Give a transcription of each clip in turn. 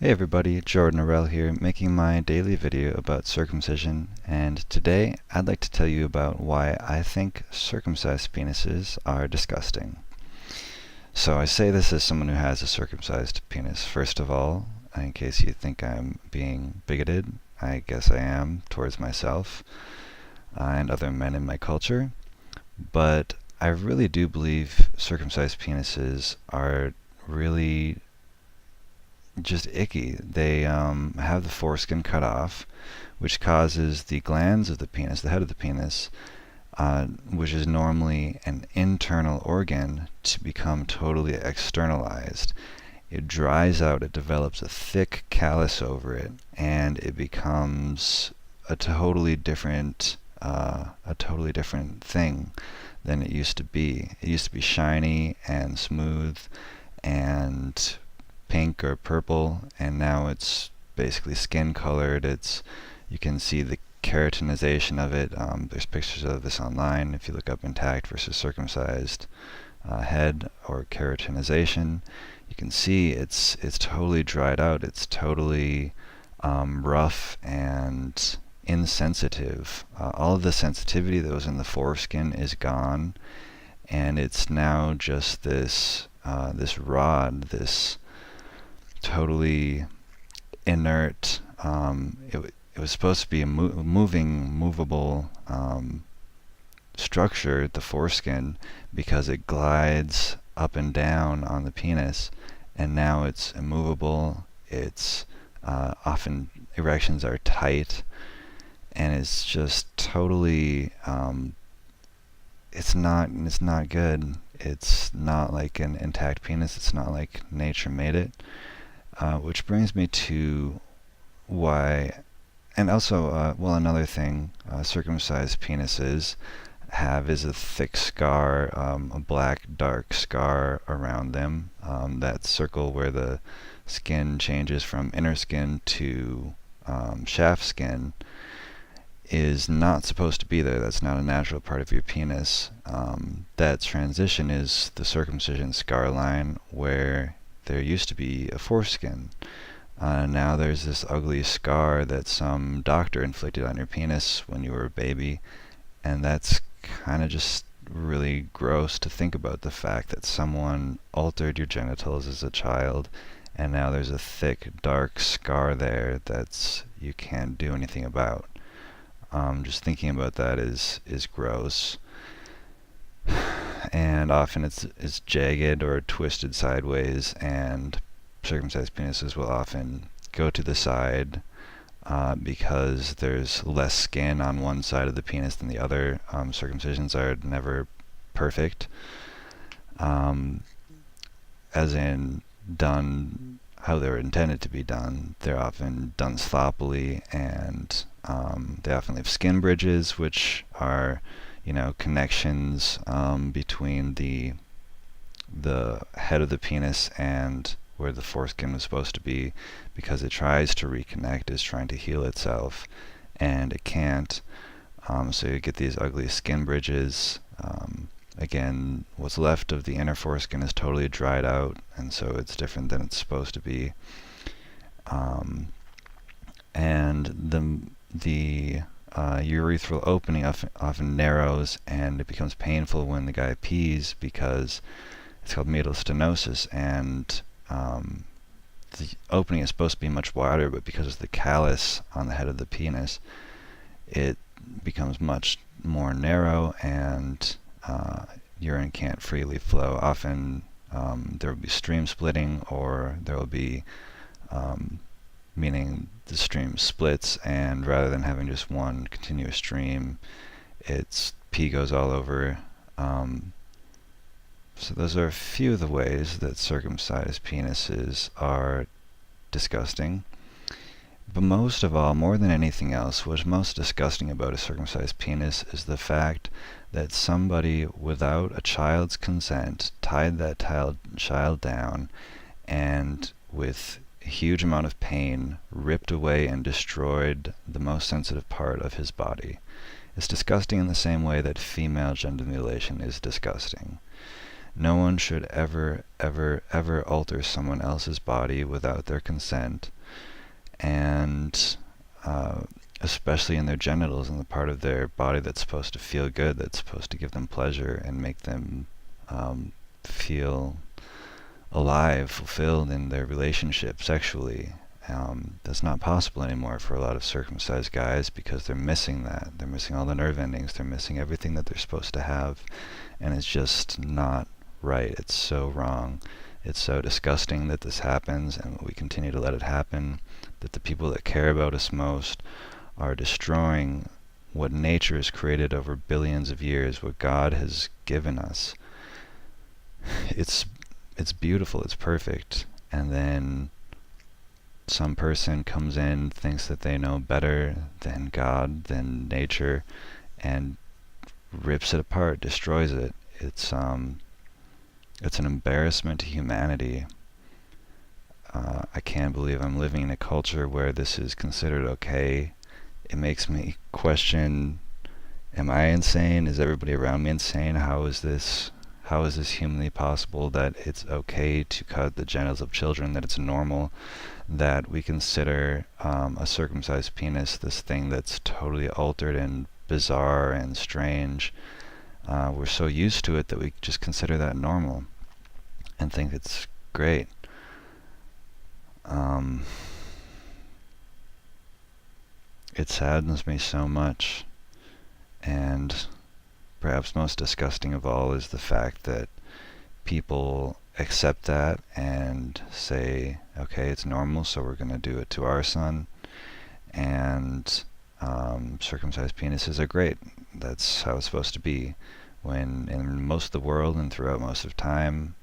Hey everybody, Jordan Arell here, making my daily video about circumcision, and today I'd like to tell you about why I think circumcised penises are disgusting. So I say this as someone who has a circumcised penis. First of all, in case you think I'm being bigoted, I guess I am towards myself and other men in my culture, but I really do believe circumcised penises are really just icky. They have the foreskin cut off, which causes the glands of the penis, the head of the penis, which is normally an internal organ, to become totally externalized. It dries out, it develops a thick callus over it, and it becomes a totally different thing than it used to be. It used to be shiny and smooth and pink or purple, and now it's basically skin colored. You can see the keratinization of it. There's pictures of this online if you look up intact versus circumcised head or keratinization. You can see it's totally dried out. It's totally rough and insensitive. All of the sensitivity that was in the foreskin is gone, and it's now just this rod, this totally inert. It was supposed to be a movable structure, the foreskin, because it glides up and down on the penis, and now it's immovable. It's often erections are tight, and it's just totally it's not good. It's not like an intact penis. It's not like nature made it. Which brings me to why, and also, another thing circumcised penises have is a thick scar, a black dark scar around them. That circle where the skin changes from inner skin to shaft skin is not supposed to be there. That's not a natural part of your penis. That transition is the circumcision scar line, where there used to be a foreskin. Now there's this ugly scar that some doctor inflicted on your penis when you were a baby, and that's kind of just really gross to think about, the fact that someone altered your genitals as a child, and now there's a thick dark scar there that's you can't do anything about. Just thinking about that is gross. And often it's jagged or twisted sideways, and circumcised penises will often go to the side because there's less skin on one side of the penis than the other. Circumcisions are never perfect, as in done how they're intended to be done. They're often done sloppily, and they often leave skin bridges, which are connections between the head of the penis and where the foreskin was supposed to be, because it tries to reconnect, is trying to heal itself, and it can't. So you get these ugly skin bridges. Again, what's left of the inner foreskin is totally dried out, and so it's different than it's supposed to be. And the urethral opening often narrows, and it becomes painful when the guy pees, because it's called meatal stenosis, and the opening is supposed to be much wider, but because of the callus on the head of the penis, it becomes much more narrow, and urine can't freely flow. Often there will be stream splitting, or there will be meaning the stream splits, and rather than having just one continuous stream, its pee goes all over. So those are a few of the ways that circumcised penises are disgusting. But most of all, more than anything else, what's most disgusting about a circumcised penis is the fact that somebody, without a child's consent, tied that child down, and with a huge amount of pain, ripped away and destroyed the most sensitive part of his body. It's disgusting in the same way that female genital mutilation is disgusting. No one should ever alter someone else's body without their consent, and especially in their genitals, in the part of their body that's supposed to feel good, that's supposed to give them pleasure and make them feel alive, fulfilled in their relationship sexually. That's not possible anymore for a lot of circumcised guys because they're missing that. They're missing all the nerve endings. They're missing everything that they're supposed to have. And it's just not right. It's so wrong. It's so disgusting that this happens and we continue to let it happen, that the people that care about us most are destroying what nature has created over billions of years, what God has given us. It's beautiful, it's perfect, and then some person comes in, thinks that they know better than God, than nature, and rips it apart, destroys it. It's an embarrassment to humanity. I can't believe I'm living in a culture where this is considered okay. It makes me question, am I insane? Is everybody around me insane? How is this humanly possible that it's okay to cut the genitals of children, that it's normal, that we consider a circumcised penis this thing that's totally altered and bizarre and strange? We're so used to it that we just consider that normal and think it's great. It saddens me so much, and perhaps most disgusting of all is the fact that people accept that and say, okay, it's normal, so we're going to do it to our son, and circumcised penises are great. That's how it's supposed to be. When in most of the world and throughout most of time,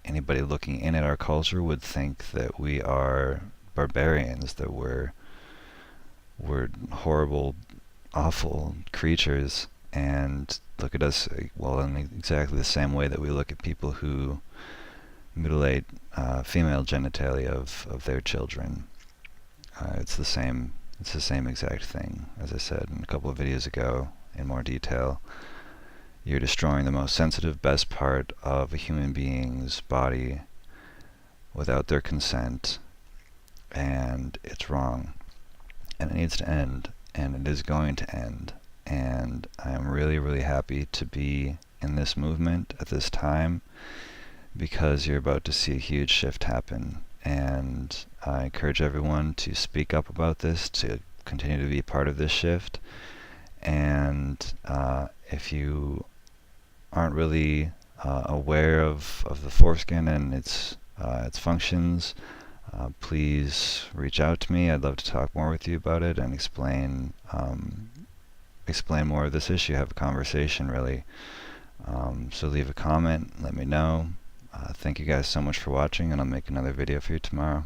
anybody looking in at our culture would think that we are barbarians, that we're horrible, awful creatures, and look at us, well, in exactly the same way that we look at people who mutilate female genitalia of their children. It's the same exact thing. As I said in a couple of videos ago in more detail, you're destroying the most sensitive, best part of a human being's body without their consent, and it's wrong. And it needs to end, and it is going to end. And I am really, really happy to be in this movement at this time, because you're about to see a huge shift happen. And I encourage everyone to speak up about this, to continue to be part of this shift. And if you aren't really aware of the foreskin and its functions, please reach out to me. I'd love to talk more with you about it and explain more of this issue, have a conversation, really. So leave a comment, let me know. Thank you guys so much for watching, and I'll make another video for you tomorrow.